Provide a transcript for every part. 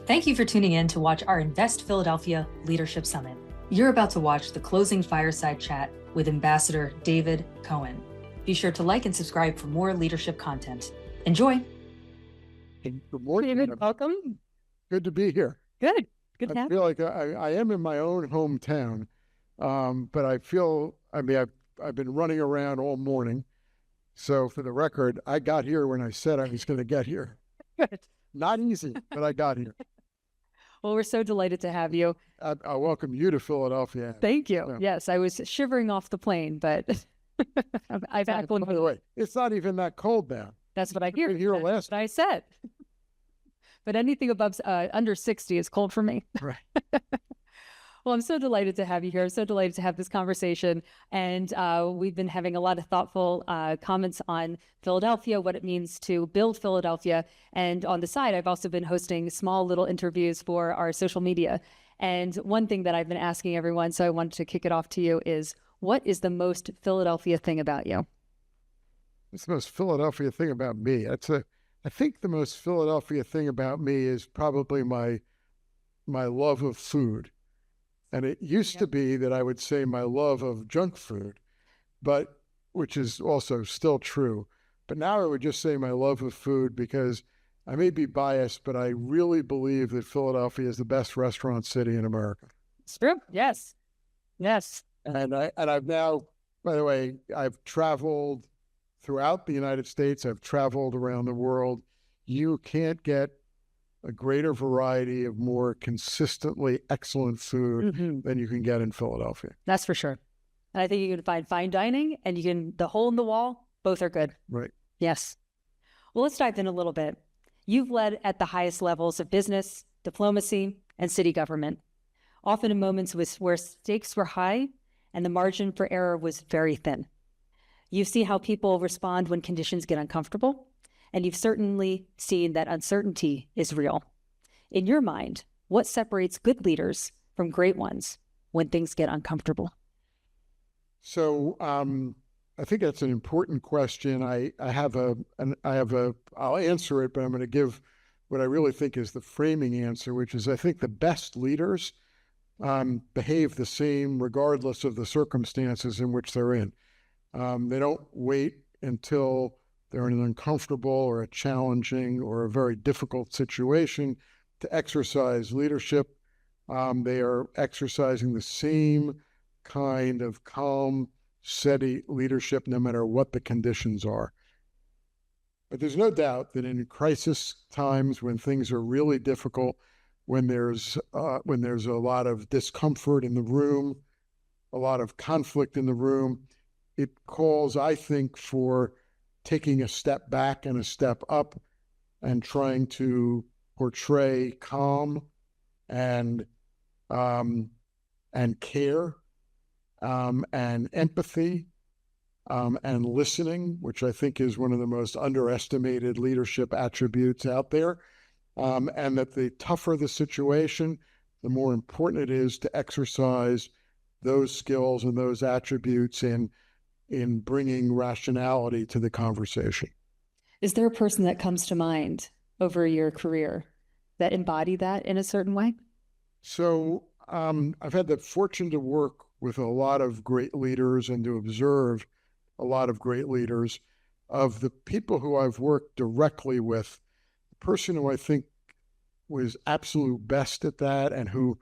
Thank you for tuning in to watch our Invest Philadelphia Leadership Summit. You're about to watch the closing fireside chat with Ambassador David Cohen. Be sure to like and subscribe for more leadership content. Enjoy. Good morning, David. Welcome. Good to be here. Good to I have feel like I am in my own hometown, but I've been running around all morning. So for the record, I got here when I said I was going to get here. Good. Not easy, but I got here. Well, we're so delighted to have you. I welcome you to Philadelphia. Thank you. Yeah. Yes, I was shivering off the plane, but I've acclimated. By the way, it's not even that cold now. That's what I hear. Here That's last. what I said. But anything above under 60 is cold for me. Right. Well, I'm so delighted to have you here. I'm so delighted to have this conversation. And we've been having a lot of thoughtful comments on Philadelphia, what it means to build Philadelphia. And on the side, I've also been hosting small little interviews for our social media. And one thing that I've been asking everyone, so I wanted to kick it off to you, is what is the most Philadelphia thing about you? It's the most Philadelphia thing about me. I think the most Philadelphia thing about me is probably my love of food. And it used to be that I would say my love of junk food, but which is also still true. But now I would just say my love of food because I may be biased, but I really believe that Philadelphia is the best restaurant city in America. It's true. Yes. Yes. And I've now, by the way, I've traveled throughout the United States. I've traveled around the world. You can't get a greater variety of more consistently excellent food than you can get in Philadelphia. That's for sure. And I think you can find fine dining and the hole in the wall, both are good. Right. Yes. Well, let's dive in a little bit. You've led at the highest levels of business, diplomacy, and city government, often in moments where stakes were high and the margin for error was very thin. You see how people respond when conditions get uncomfortable, and you've certainly seen that uncertainty is real. In your mind, what separates good leaders from great ones when things get uncomfortable? So I think that's an important question. I'll answer it, but I'm going to give what I really think is the framing answer, which is I think the best leaders behave the same regardless of the circumstances in which they're in. They don't wait until they're in an uncomfortable or a challenging or a very difficult situation to exercise leadership. They are exercising the same kind of calm, steady leadership no matter what the conditions are. But there's no doubt that in crisis times, when things are really difficult, when there's a lot of discomfort in the room, a lot of conflict in the room, it calls, I think, for taking a step back and a step up and trying to portray calm and care and empathy and listening, which I think is one of the most underestimated leadership attributes out there. And that the tougher the situation, the more important it is to exercise those skills and those attributes in bringing rationality to the conversation. Is there a person that comes to mind over your career that embodied that in a certain way? So I've had the fortune to work with a lot of great leaders and to observe a lot of great leaders. Of the people who I've worked directly with, the person who I think was absolute best at that and who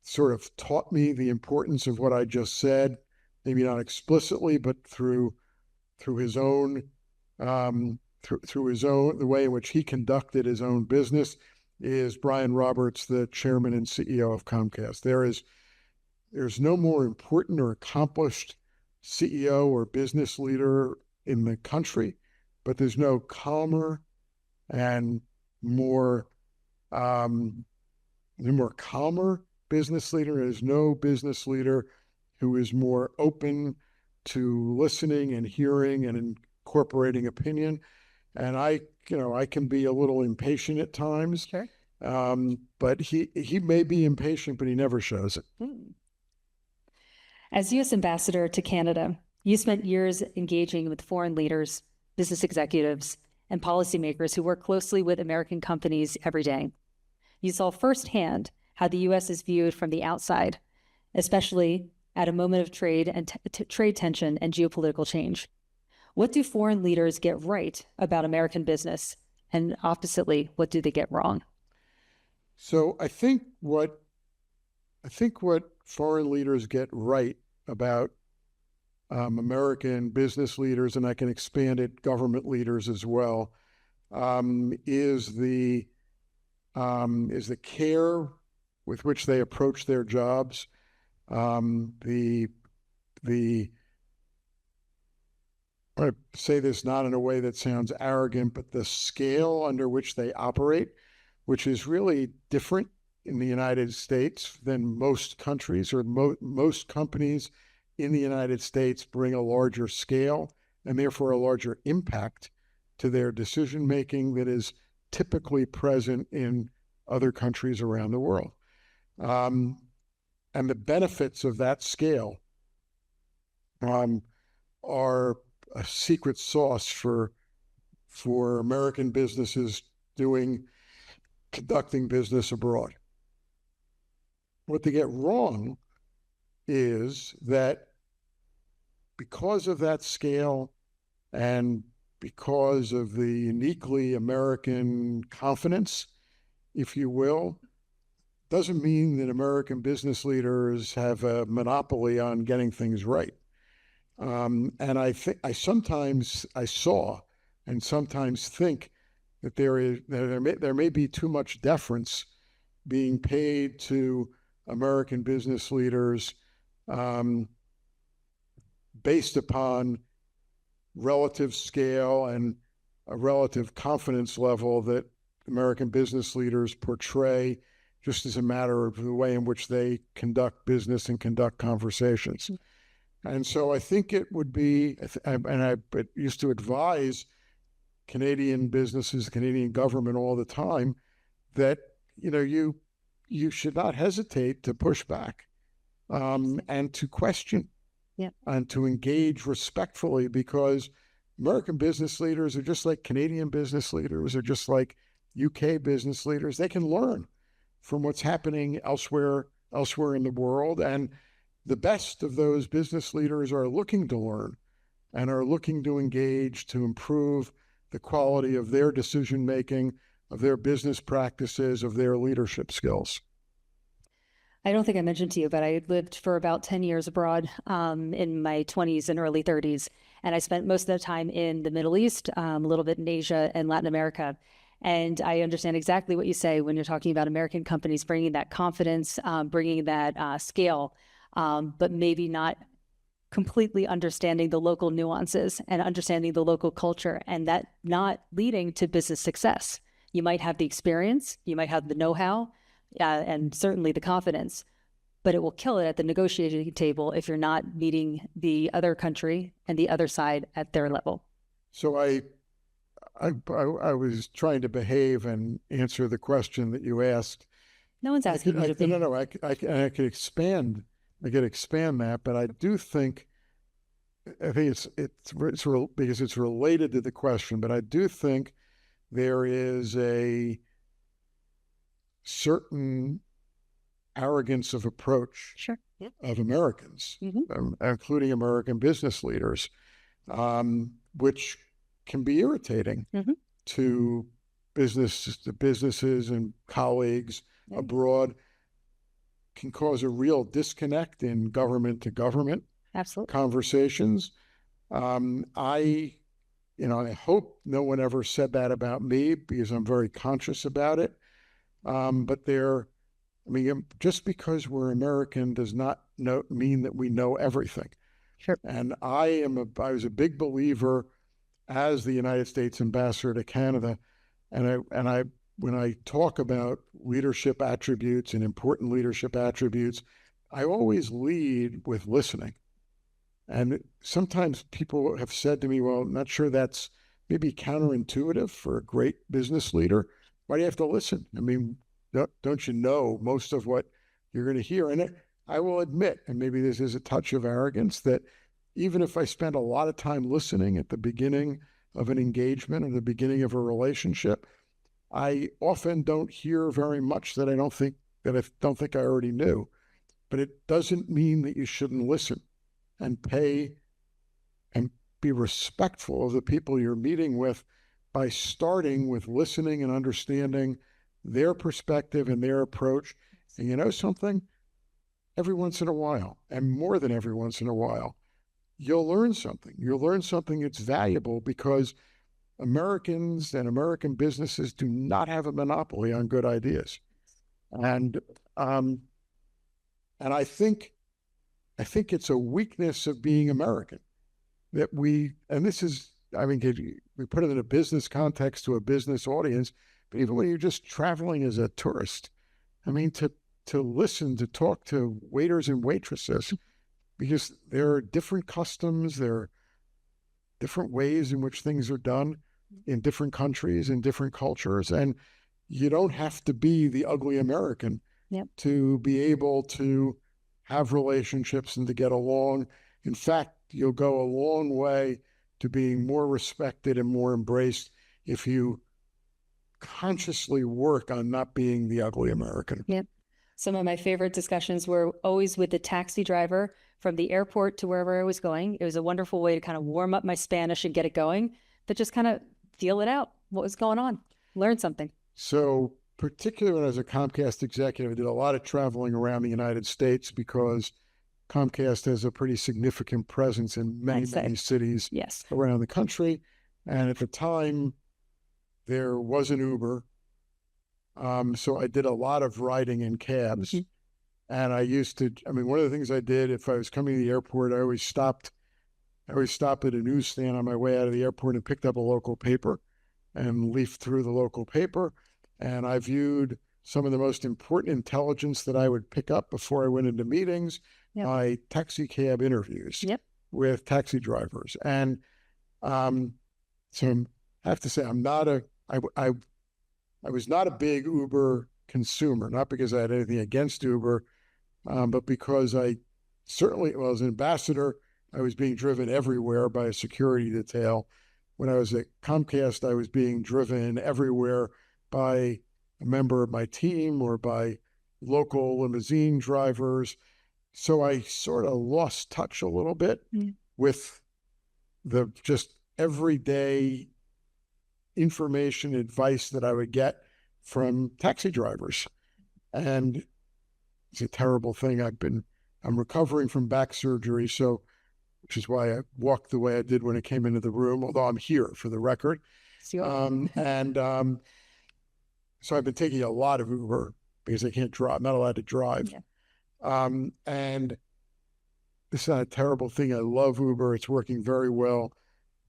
sort of taught me the importance of what I just said, maybe not explicitly, but through his own the way in which he conducted his own business, is Brian Roberts, the chairman and CEO of Comcast. There's no more important or accomplished CEO or business leader in the country, but there's no calmer and more calmer business leader. There's no business leader who is more open to listening and hearing and incorporating opinion. And I can be a little impatient at times. Sure. But he may be impatient, but he never shows it. As U.S. Ambassador to Canada, you spent years engaging with foreign leaders, business executives, and policymakers who work closely with American companies every day. You saw firsthand how the U.S. is viewed from the outside, especially at a moment of trade and trade tension and geopolitical change. What do foreign leaders get right about American business? And oppositely, what do they get wrong? So I think what foreign leaders get right about American business leaders, and I can expand it, government leaders as well, is the care with which they approach their jobs, the I say this not in a way that sounds arrogant, but the scale under which they operate, which is really different in the United States than most countries, or most companies in the United States bring a larger scale and therefore a larger impact to their decision making that is typically present in other countries around the world. And the benefits of that scale are a secret sauce for American businesses conducting business abroad. What they get wrong is that because of that scale and because of the uniquely American confidence, if you will, doesn't mean that American business leaders have a monopoly on getting things right. And I sometimes saw and sometimes think that there may be too much deference being paid to American business leaders based upon relative scale and a relative confidence level that American business leaders portray just as a matter of the way in which they conduct business and conduct conversations. And so I think it would be, and I used to advise Canadian businesses, Canadian government all the time, that you should not hesitate to push back and to question and to engage respectfully, because American business leaders are just like Canadian business leaders, are just like UK business leaders. They can learn from what's happening elsewhere in the world. And the best of those business leaders are looking to learn and are looking to engage to improve the quality of their decision-making, of their business practices, of their leadership skills. I don't think I mentioned to you, but I lived for about 10 years abroad in my 20s and early 30s. And I spent most of the time in the Middle East, a little bit in Asia and Latin America. And I understand exactly what you say when you're talking about American companies bringing that confidence, bringing that scale, but maybe not completely understanding the local nuances and understanding the local culture, and that not leading to business success. You might have the experience, you might have the know-how, and certainly the confidence, but it will kill it at the negotiating table if you're not meeting the other country and the other side at their level. So I was trying to behave and answer the question that you asked. No one's asking you to be. No, I could expand. I could expand that, but I think it's because it's related to the question. But I do think there is a certain arrogance of approach of Americans, including American business leaders, which can be irritating to businesses and colleagues abroad, can cause a real disconnect in government to government conversations. I hope no one ever said that about me, because I'm very conscious about it. But just because we're American does not mean that we know everything. Sure. And I was a big believer as the United States ambassador to Canada, and when I talk about leadership attributes and important leadership attributes, I always lead with listening. And sometimes people have said to me, well, I'm not sure that's maybe counterintuitive for a great business leader. Why do you have to listen? I mean, don't you know most of what you're going to hear? And I will admit, and maybe this is a touch of arrogance, that even if I spend a lot of time listening at the beginning of an engagement or the beginning of a relationship, I often don't hear very much that I don't think I already knew. But it doesn't mean that you shouldn't listen and pay and be respectful of the people you're meeting with by starting with listening and understanding their perspective and their approach. And you know something? Every once in a while, and more than every once in a while, you'll learn something. You'll learn something that's valuable, because Americans and American businesses do not have a monopoly on good ideas. And I think it's a weakness of being American that we put it in a business context to a business audience, but even when you're just traveling as a tourist, to listen, to talk to waiters and waitresses, because there are different customs, there are different ways in which things are done in different countries and different cultures. And you don't have to be the ugly American to be able to have relationships and to get along. In fact, you'll go a long way to being more respected and more embraced if you consciously work on not being the ugly American. Yep. Some of my favorite discussions were always with the taxi driver from the airport to wherever I was going. It was a wonderful way to kind of warm up my Spanish and get it going, but just kind of feel it out, what was going on, learn something. So particularly when I was a Comcast executive, I did a lot of traveling around the United States, because Comcast has a pretty significant presence in many cities around the country. And at the time, there was an Uber. So I did a lot of riding in cabs. And I used to, one of the things I did, if I was coming to the airport, I always stopped at a newsstand on my way out of the airport and picked up a local paper and leafed through the local paper. And I viewed some of the most important intelligence that I would pick up before I went into meetings by taxi cab interviews with taxi drivers. And so I have to say, I was not a big Uber consumer, not because I had anything against Uber, but because I certainly, as an ambassador, I was being driven everywhere by a security detail. When I was at Comcast, I was being driven everywhere by a member of my team or by local limousine drivers. So I sort of lost touch a little bit with the just everyday information, advice that I would get from taxi drivers. And it's a terrible thing. I'm recovering from back surgery, which is why I walked the way I did when I came into the room, although I'm here for the record. So I've been taking a lot of Uber because I can't drive. I'm not allowed to drive. And this is not a terrible thing. I love Uber. It's working very well.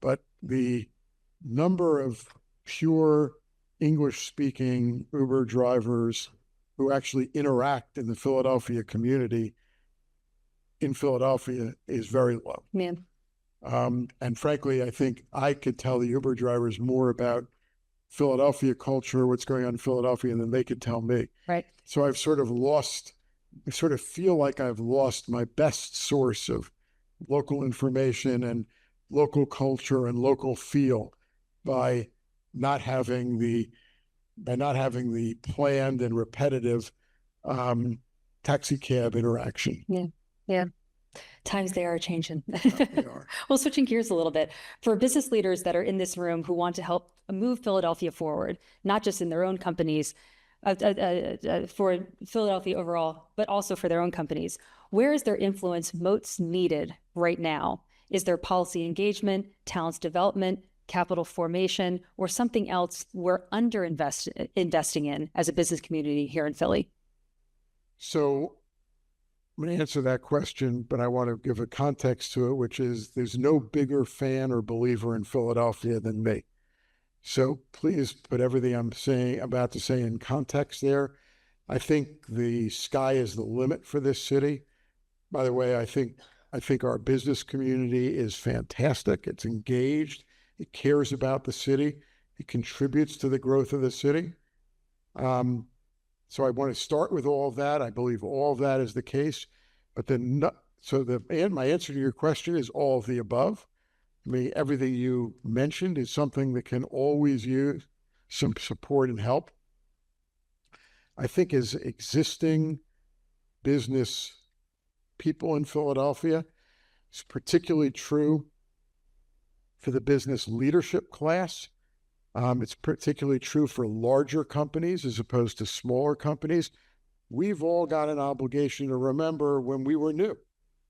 But the number of pure English-speaking Uber drivers who actually interact in the Philadelphia community in Philadelphia is very low. And frankly, I think I could tell the Uber drivers more about Philadelphia culture, what's going on in Philadelphia, than they could tell me. Right. So I sort of feel like I've lost my best source of local information and local culture and local feel by not having the planned and repetitive taxi cab interaction. Yeah. Times they are changing. They are. Well, switching gears a little bit, for business leaders that are in this room who want to help move Philadelphia forward, not just in their own companies, for Philadelphia overall, but also for their own companies, where is their influence most needed right now? Is there policy engagement, talent development, capital formation, or something else we're investing in as a business community here in Philly? So I'm going to answer that question, but I want to give a context to it, which is there's no bigger fan or believer in Philadelphia than me. So please put everything I'm about to say in context there. I think the sky is the limit for this city. By the way, I think our business community is fantastic. It's engaged. It cares about the city. It contributes to the growth of the city. So I want to start with all of that. I believe all of that is the case, but my answer to your question is all of the above. Everything you mentioned is something that can always use some support and help. I think as existing business people in Philadelphia, it's particularly true for the business leadership class. It's particularly true for larger companies as opposed to smaller companies. We've all got an obligation to remember when we were new,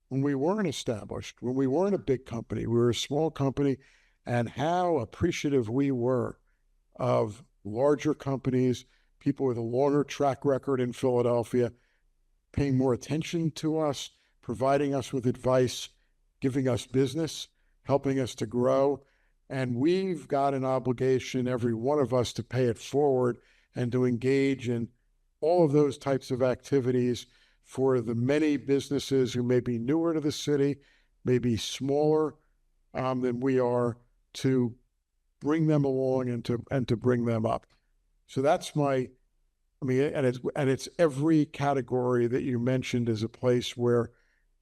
when we weren't established, when we weren't a big company, we were a small company, and how appreciative we were of larger companies, people with a longer track record in Philadelphia, paying more attention to us, providing us with advice, giving us business, helping us to grow. And we've got an obligation, every one of us, to pay it forward and to engage in all of those types of activities for the many businesses who may be newer to the city, may be smaller than we are, to bring them along and to bring them up. So that's my, I mean, and it's every category that you mentioned is a place where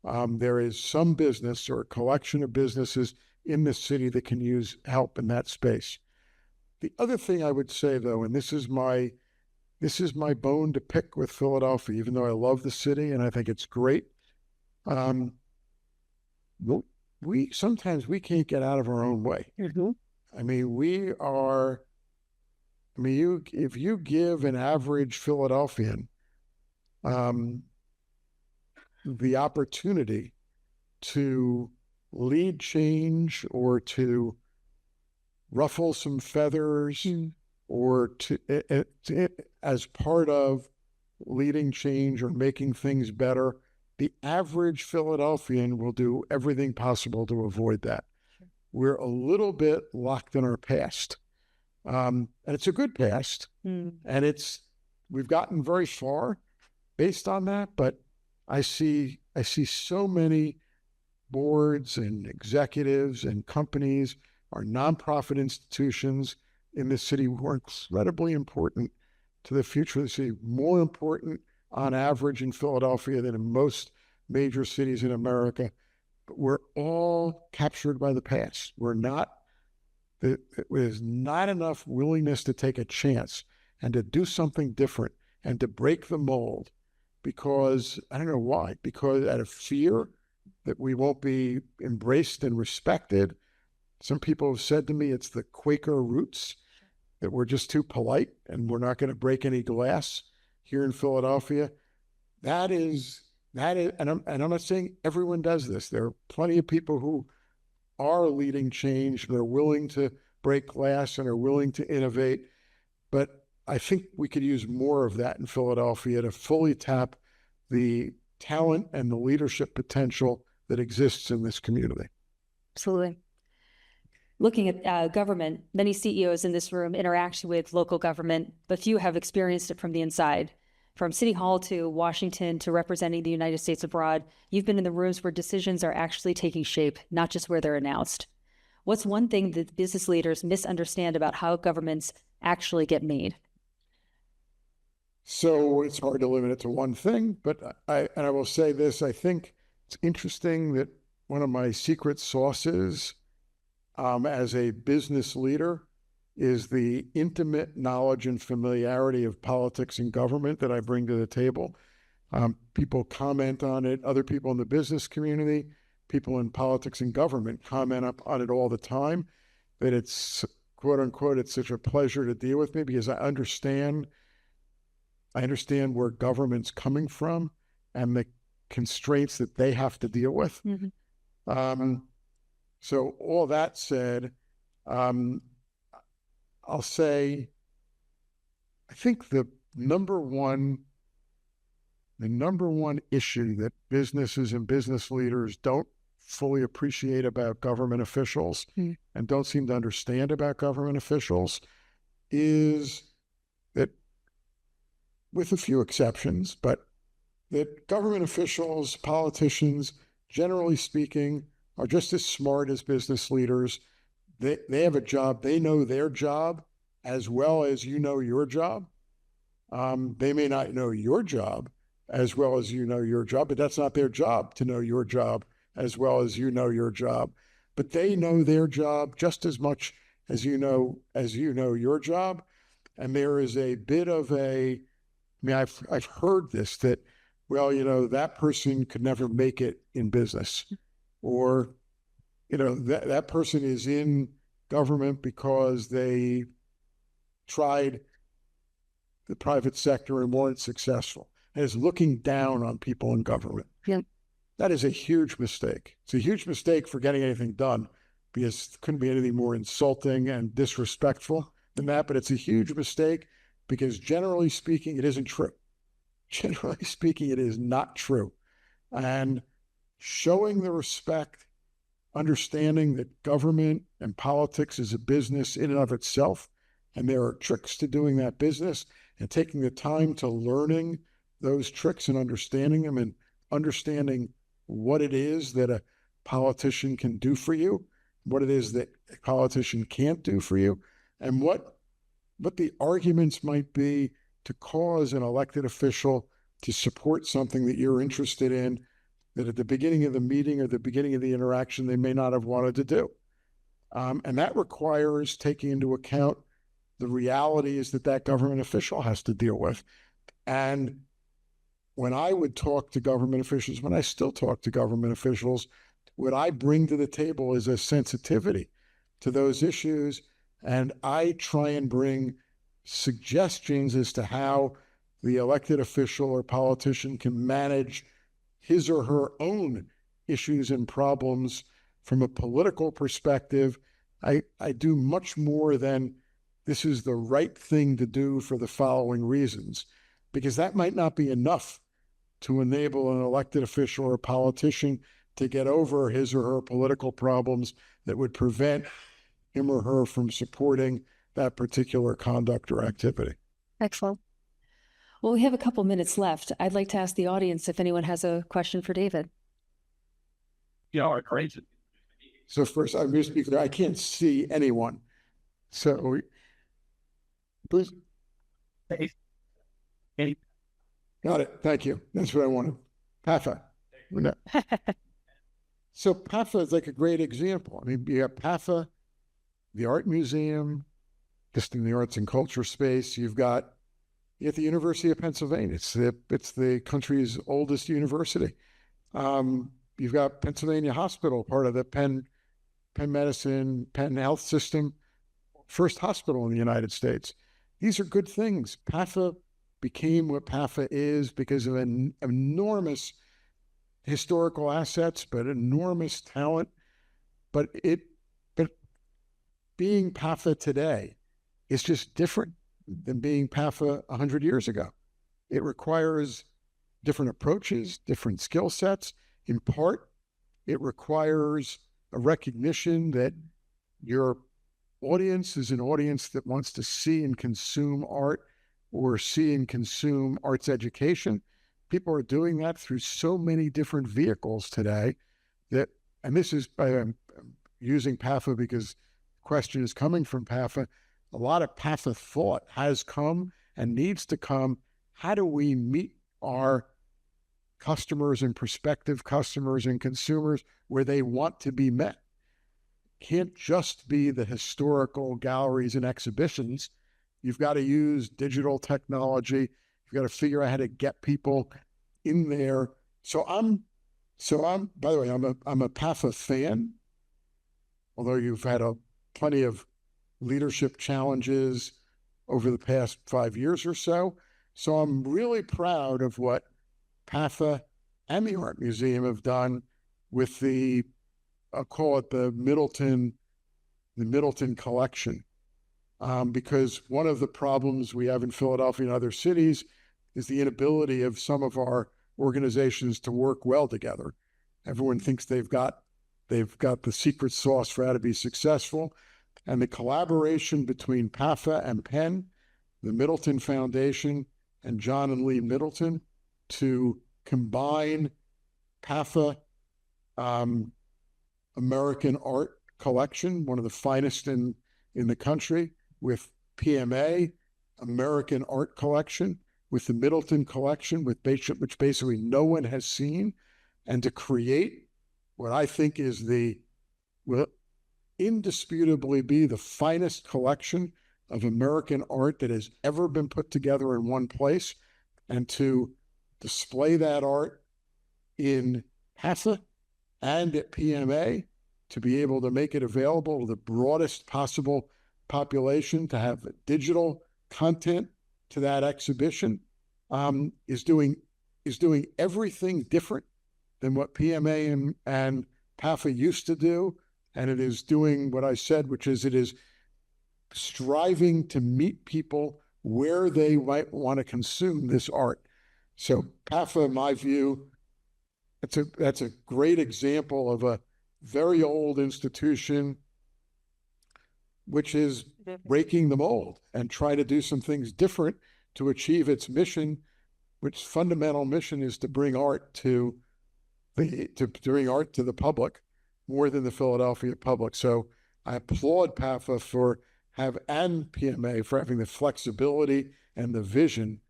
there is some business or a collection of businesses in the city that can use help in that space. The other thing I would say, though, and this is my bone to pick with Philadelphia, even though I love the city and I think it's great. Sometimes we can't get out of our own way. Mm-hmm. I mean, if you give an average Philadelphian the opportunity to lead change or to ruffle some feathers or to as part of leading change or making things better, the average Philadelphian will do everything possible to avoid that. We're a little bit locked in our past. And it's a good past. And we've gotten very far based on that, but I see so many boards and executives and companies, our nonprofit institutions in this city who are incredibly important to the future of the city, more important on average in Philadelphia than in most major cities in America. But we're all captured by the past. There's not enough willingness to take a chance and to do something different and to break the mold because, I don't know why, because out of fear that we won't be embraced and respected. Some people have said to me it's the Quaker roots, that we're just too polite and we're not going to break any glass here in Philadelphia. That is, and I'm not saying everyone does this. There are plenty of people who are leading change, they're willing to break glass and are willing to innovate. But I think we could use more of that in Philadelphia to fully tap the talent and the leadership potential that exists in this community. Absolutely. Looking at government, many CEOs in this room interact with local government, but few have experienced it from the inside. From City Hall to Washington to representing the United States abroad, you've been in the rooms where decisions are actually taking shape, not just where they're announced. What's one thing that business leaders misunderstand about how governments actually get made? So it's hard to limit it to one thing, but I will say this, I think it's interesting that one of my secret sauces as a business leader is the intimate knowledge and familiarity of politics and government that I bring to the table. People comment on it, other people in the business community, people in politics and government comment on it all the time, that it's, quote unquote, it's such a pleasure to deal with me because I understand where government's coming from and the constraints that they have to deal with. Mm-hmm. So all that said, I'll say, I think the number one issue that businesses and business leaders don't fully appreciate about government officials and don't seem to understand about government officials is that, with a few exceptions, but that government officials, politicians, generally speaking, are just as smart as business leaders. They have a job. They know their job as well as you know your job. They may not know your job as well as you know your job, but that's not their job to know your job as well as you know your job. But they know their job just as much as you know your job. And there is a bit of I've heard this, that, well, that person could never make it in business, or, that person is in government because they tried the private sector and weren't successful, and is looking down on people in government. Yeah. That is a huge mistake. It's a huge mistake for getting anything done, because it couldn't be anything more insulting and disrespectful than that. But it's a huge mistake because, generally speaking, it isn't true. Generally speaking, it is not true. And showing the respect, understanding that government and politics is a business in and of itself, and there are tricks to doing that business, and taking the time to learning those tricks and understanding them, and understanding what it is that a politician can do for you, what it is that a politician can't do for you, and what the arguments might be to cause an elected official to support something that you're interested in, that at the beginning of the meeting or the beginning of the interaction they may not have wanted to do. And that requires taking into account the realities that government official has to deal with. And when I would talk to government officials, when I still talk to government officials, what I bring to the table is a sensitivity to those issues, and I try and bring suggestions as to how the elected official or politician can manage his or her own issues and problems from a political perspective. I do much more than this is the right thing to do for the following reasons, because that might not be enough to enable an elected official or a politician to get over his or her political problems that would prevent him or her from supporting that particular conduct or activity. Excellent. Well, we have a couple minutes left. I'd like to ask the audience if anyone has a question for David. Great. So first, I'm going to speak there. I can't see anyone. So please. Got it. Thank you. That's what I wanted. PAFA. So PAFA is like a great example. I mean, you have PAFA, the Art Museum, just in the arts and culture space. You've got at the University of Pennsylvania. It's the country's oldest university. You've got Pennsylvania Hospital, part of the Penn Medicine, Penn Health System, first hospital in the United States. These are good things. PAFA became what PAFA is because of an enormous historical assets, but enormous talent. But being PAFA today is just different than being PAFA 100 years ago. It requires different approaches, different skill sets. In part, it requires a recognition that your audience is an audience that wants to see and consume art, or see and consume arts education. People are doing that through so many different vehicles today and this is, I'm using PAFA because the question is coming from PAFA. A lot of PAFA thought has come and needs to come. How do we meet our customers and prospective customers and consumers where they want to be met? Can't just be the historical galleries and exhibitions. You've got to use digital technology. You've got to figure out how to get people in there. So I'm by the way, I'm a PAFA fan, although you've had plenty of leadership challenges over the past 5 years or so. So I'm really proud of what PAFA and the Art Museum have done with I'll call it the Middleton collection. Because one of the problems we have in Philadelphia and other cities is the inability of some of our organizations to work well together. Everyone thinks they've got the secret sauce for how to be successful. And the collaboration between PAFA and Penn, the Middleton Foundation, and John and Lee Middleton to combine PAFA American Art Collection, one of the finest in the country, with PMA American Art Collection, with the Middleton Collection, which basically no one has seen, and to create what I think will indisputably be the finest collection of American art that has ever been put together in one place, and to display that art in HAFA and at PMA, to be able to make it available to the broadest possible population, to have digital content to that exhibition, is doing everything different than what PMA and PAFA used to do. And it is doing what I said, which is it is striving to meet people where they might want to consume this art. So PAFA, in my view, that's a great example of a very old institution which is breaking the mold and try to do some things different to achieve its mission, which fundamental mission is to bring art to the public more than the Philadelphia public. So I applaud PAFA and PMA for having the flexibility and the vision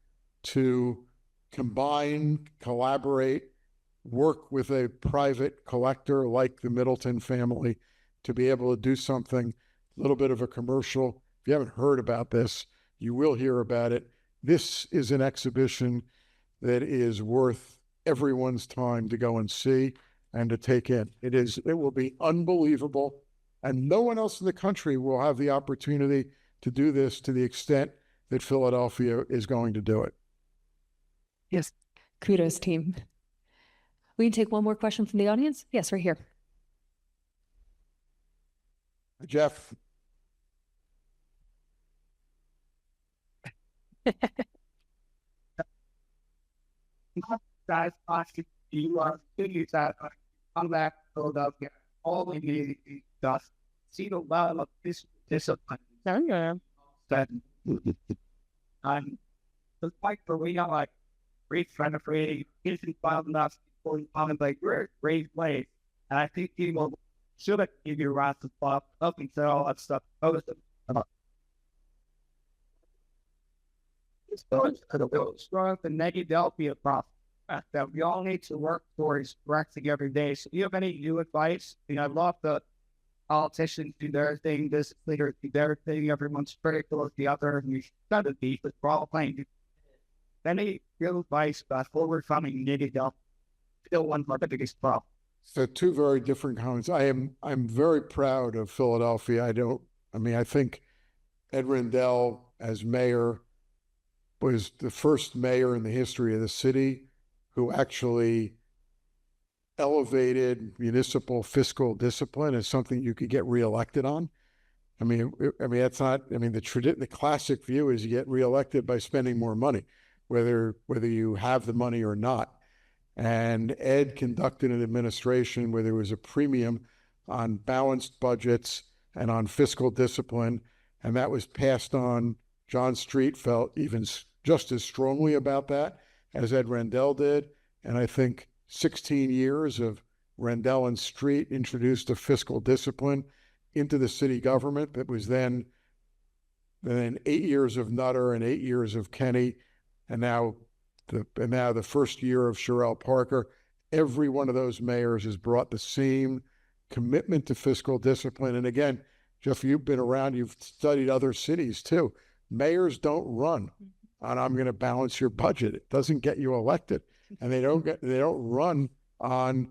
to combine, collaborate, work with a private collector like the Middleton family to be able to do something, a little bit of a commercial. If you haven't heard about this, you will hear about it. This is an exhibition that is worth everyone's time to go and see and to take in. It will be unbelievable. And no one else in the country will have the opportunity to do this to the extent that Philadelphia is going to do it. Yes. Kudos, team. We can take one more question from the audience. Yes, right here. Jeff. Guys, you are figures that come back to Philadelphia, all the music stuff. See the level of this discipline. Yeah. That the fight for we are like great friend of Brady, isn't wild enough before you come like great place. And I think people should have give you a round of applause up and say all that stuff. It's going to the strong the Negadelphia process that we all need to work towards correcting every day. So do you have any new advice? I love the politicians do their thing, this leader do their thing, everyone's critical of the other, and you shouldn't be, but we're all playing. Any real advice about overcoming Negadelphia? Still one of the biggest problem. So two very different comments. I'm very proud of Philadelphia. I think Ed Rendell as mayor was the first mayor in the history of the city who actually elevated municipal fiscal discipline as something you could get reelected on. The classic view is you get reelected by spending more money, whether you have the money or not. And Ed conducted an administration where there was a premium on balanced budgets and on fiscal discipline, and that was passed on. John Street felt even just as strongly about that as Ed Rendell did. And I think 16 years of Rendell and Street introduced a fiscal discipline into the city government that was then 8 years of Nutter and 8 years of Kenny, and now the first year of Sherrell Parker. Every one of those mayors has brought the same commitment to fiscal discipline. And again, Jeff, you've been around, you've studied other cities too. Mayors don't run on I'm going to balance your budget. It doesn't get you elected. And they don't run on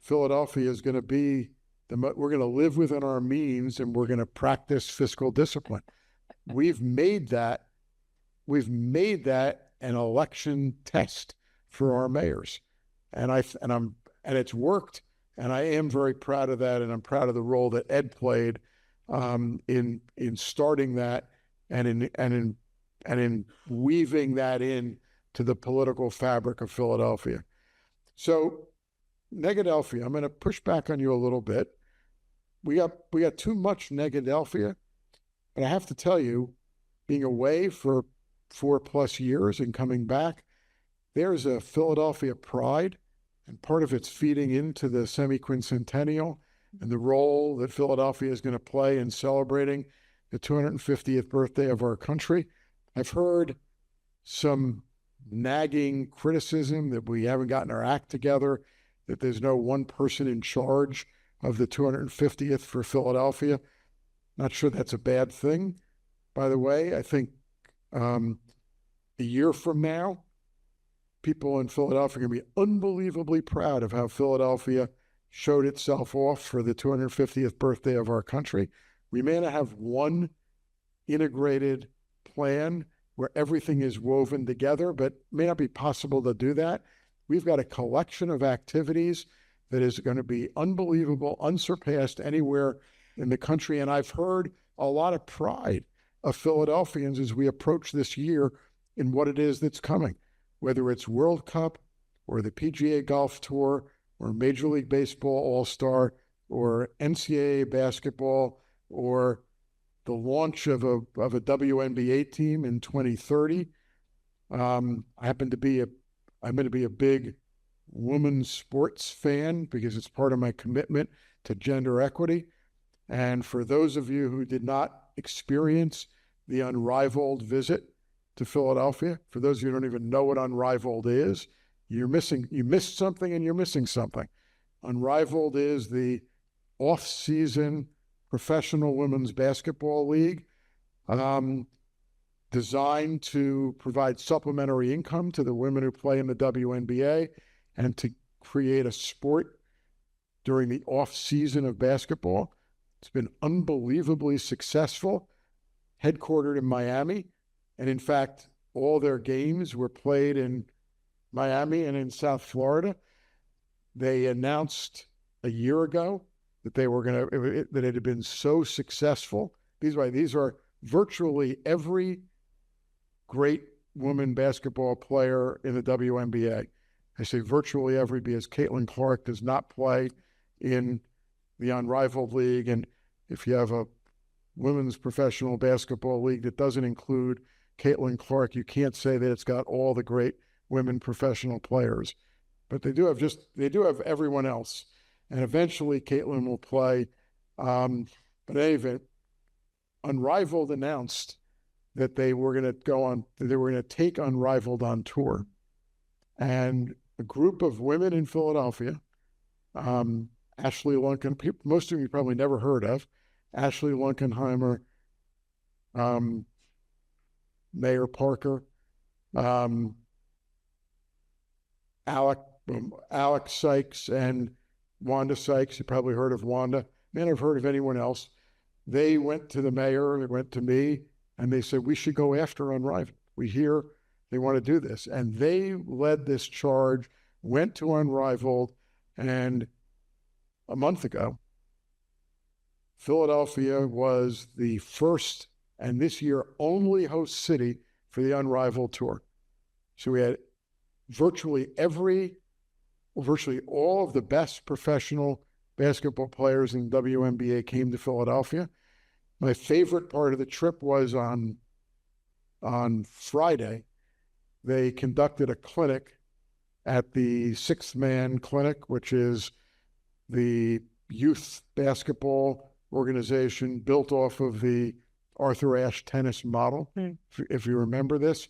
Philadelphia is going to be we're going to live within our means and we're going to practice fiscal discipline. We've made that an election test for our mayors, and it's worked, and I am very proud of that, and I'm proud of the role that Ed played in starting that and in weaving that in to the political fabric of Philadelphia. So Negadelphia, I'm going to push back on you a little bit. We got too much Negadelphia, but I have to tell you, being away for 4+ years and coming back, there's a Philadelphia pride, and part of it's feeding into the semi-quincentennial and the role that Philadelphia is going to play in celebrating the 250th birthday of our country. I've heard some nagging criticism that we haven't gotten our act together, that there's no one person in charge of the 250th for Philadelphia. Not sure that's a bad thing. by the way, I think a year from now, people in Philadelphia are going to be unbelievably proud of how Philadelphia showed itself off for the 250th birthday of our country. We may not have one integrated plan where everything is woven together, but it may not be possible to do that. We've got a collection of activities that is going to be unbelievable, unsurpassed anywhere in the country. And I've heard a lot of pride of Philadelphians as we approach this year in what it is that's coming, whether it's World Cup or the PGA Golf Tour or Major League Baseball All-Star or NCAA basketball or the launch of a WNBA team in 2030. I'm going to be a big women's sports fan because it's part of my commitment to gender equity. And for those of you who did not experience the Unrivaled visit to Philadelphia, for those of you who don't even know what Unrivaled is, you missed something and you're missing something. Unrivaled is the off-season professional women's basketball league designed to provide supplementary income to the women who play in the WNBA and to create a sport during the off-season of basketball. It's been unbelievably successful, headquartered in Miami. And in fact, all their games were played in Miami and in South Florida. They announced a year ago that that it had been so successful. These are virtually every great woman basketball player in the WNBA. I say virtually every because Caitlin Clark does not play in the Unrivaled League. And if you have a women's professional basketball league that doesn't include Caitlin Clark, you can't say that it's got all the great women professional players. But they do have everyone else. And eventually Caitlin will play. But in any event, Unrivaled announced that they were going to take Unrivaled on tour. And a group of women in Philadelphia, Ashley Lunken, most of you probably never heard of, Ashley Lunkenheimer, Mayor Parker, Alex Sykes and Wanda Sykes. You probably heard of Wanda. May not have heard of anyone else. They went to the mayor, they went to me, and they said, we should go after Unrivaled. We hear they want to do this. And they led this charge, went to Unrivaled, and a month ago, Philadelphia was the first and this year only host city for the Unrivaled Tour. So we had virtually all of the best professional basketball players in WNBA came to Philadelphia. My favorite part of the trip was on Friday. They conducted a clinic at the Sixth Man Clinic, which is the youth basketball organization built off of the Arthur Ashe tennis model. If you remember this,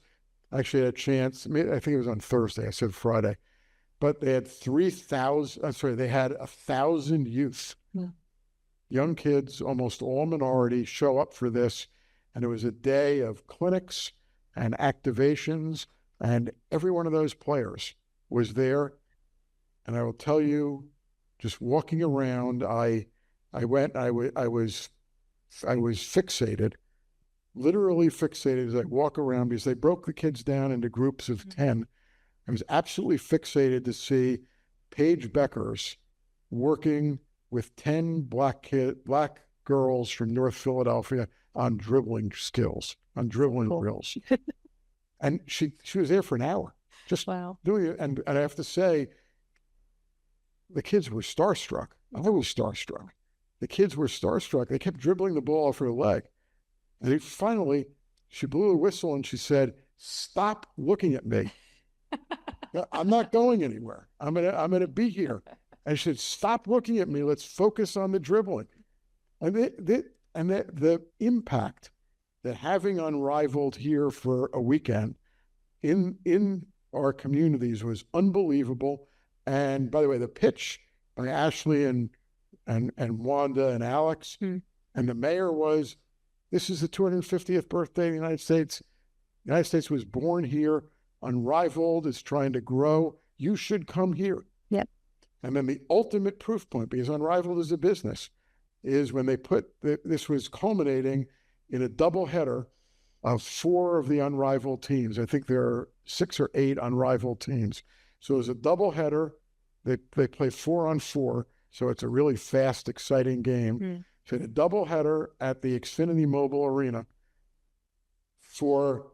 I actually had a chance, I think it was on Thursday, I said Friday, but they had 1,000 youth, young kids, almost all minority, show up for this. And it was a day of clinics and activations, and every one of those players was there. And I will tell you, just walking around, I was fixated, literally fixated as I walk around, because they broke the kids down into groups of 10. I was absolutely fixated to see Paige Beckers working with 10 black girls from North Philadelphia on dribbling skills, on dribbling drills. And she was there for an hour, just doing it. And I have to say, the kids were starstruck. I was starstruck. The kids were starstruck. They kept dribbling the ball off her leg. And finally, she blew a whistle and she said, "Stop looking at me. I'm not going anywhere. I'm gonna be here." And she said, "Stop looking at me. Let's focus on the dribbling." And the impact that having Unrivaled here for a weekend in our communities was unbelievable. And by the way, the pitch by Ashley and Wanda and Alex and the mayor was, This is the 250th birthday of the United States. The United States was born here, unrivaled, is trying to grow. You should come here. Yep. And then the ultimate proof point, because Unrivaled is a business, is when they this was culminating in a doubleheader of 4 of the Unrivaled teams. I think there are 6 or 8 Unrivaled teams. So it was a doubleheader. They play 4 on 4. So it's a really fast, exciting game. So a doubleheader at the Xfinity Mobile Arena for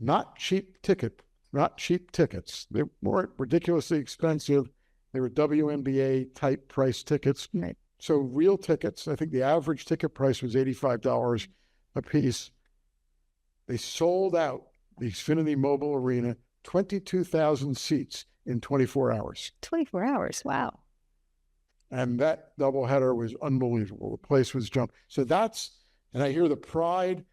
not cheap tickets. They weren't ridiculously expensive. They were WNBA type price tickets. Right. So real tickets, I think the average ticket price was $85 a piece. They sold out the Xfinity Mobile Arena, 22,000 seats in 24 hours. 24 hours. Wow. And that doubleheader was unbelievable. The place was jumped. So and I hear the pride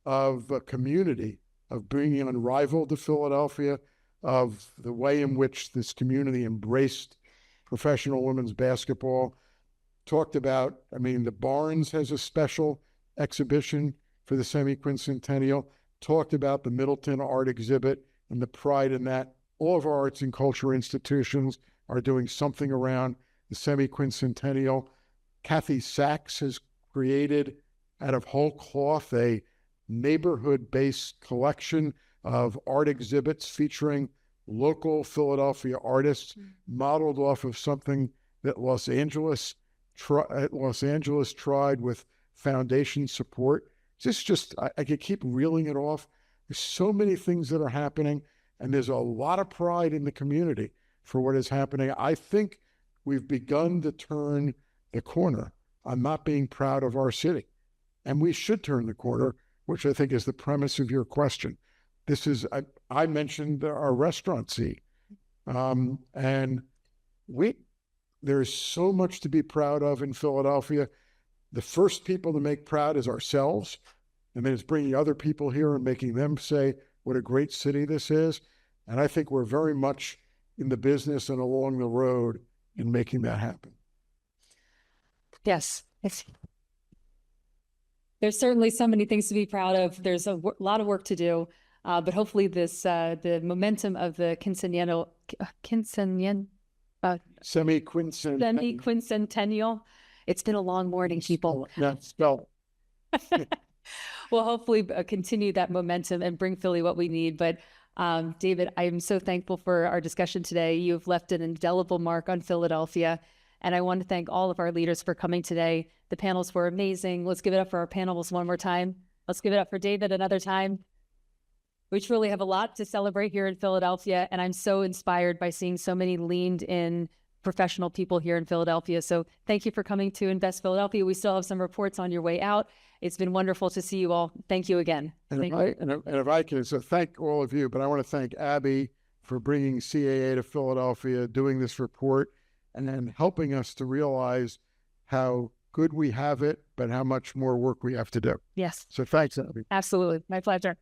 of a community of bringing Unrivaled to Philadelphia, of the way in which this community embraced professional women's basketball. Talked about, the Barnes has a special exhibition for the semi-quincentennial. Talked about the Middleton art exhibit and the pride in that. All of our arts and culture institutions are doing something around the semi-quincentennial. Kathy Sachs has created, out of whole cloth, a neighborhood-based collection of art exhibits featuring local Philadelphia artists, modeled off of something that Los Angeles tried with foundation support. I could keep reeling it off. There's so many things that are happening, and there's a lot of pride in the community for what is happening. I think we've begun to turn the corner on not being proud of our city, and we should turn the corner, which I think is the premise of your question. I mentioned our restaurant scene, and there's so much to be proud of in Philadelphia. The first people to make proud is ourselves, and then it's bringing other people here and making them say what a great city this is. And I think we're very much in the business and along the road in making that happen. Yes. There's certainly so many things to be proud of. There's a lot of work to do, but hopefully the momentum of the semi-quincentennial. It's been a long morning, people. Spell. We'll hopefully continue that momentum and bring Philly what we need. But David, I am so thankful for our discussion today. You've left an indelible mark on Philadelphia. And I want to thank all of our leaders for coming today. The panels were amazing. Let's give it up for our panelists one more time. Let's give it up for David another time. We truly have a lot to celebrate here in Philadelphia, and I'm so inspired by seeing so many leaned in professional people here in Philadelphia. So thank you for coming to Invest Philadelphia. We still have some reports on your way out. It's been wonderful to see you all. Thank you again. And if I can, so thank all of you, but I want to thank Abby for bringing CAA to Philadelphia, doing this report, and then helping us to realize how good we have it, but how much more work we have to do. Yes. So thanks, Abby. Absolutely. My pleasure.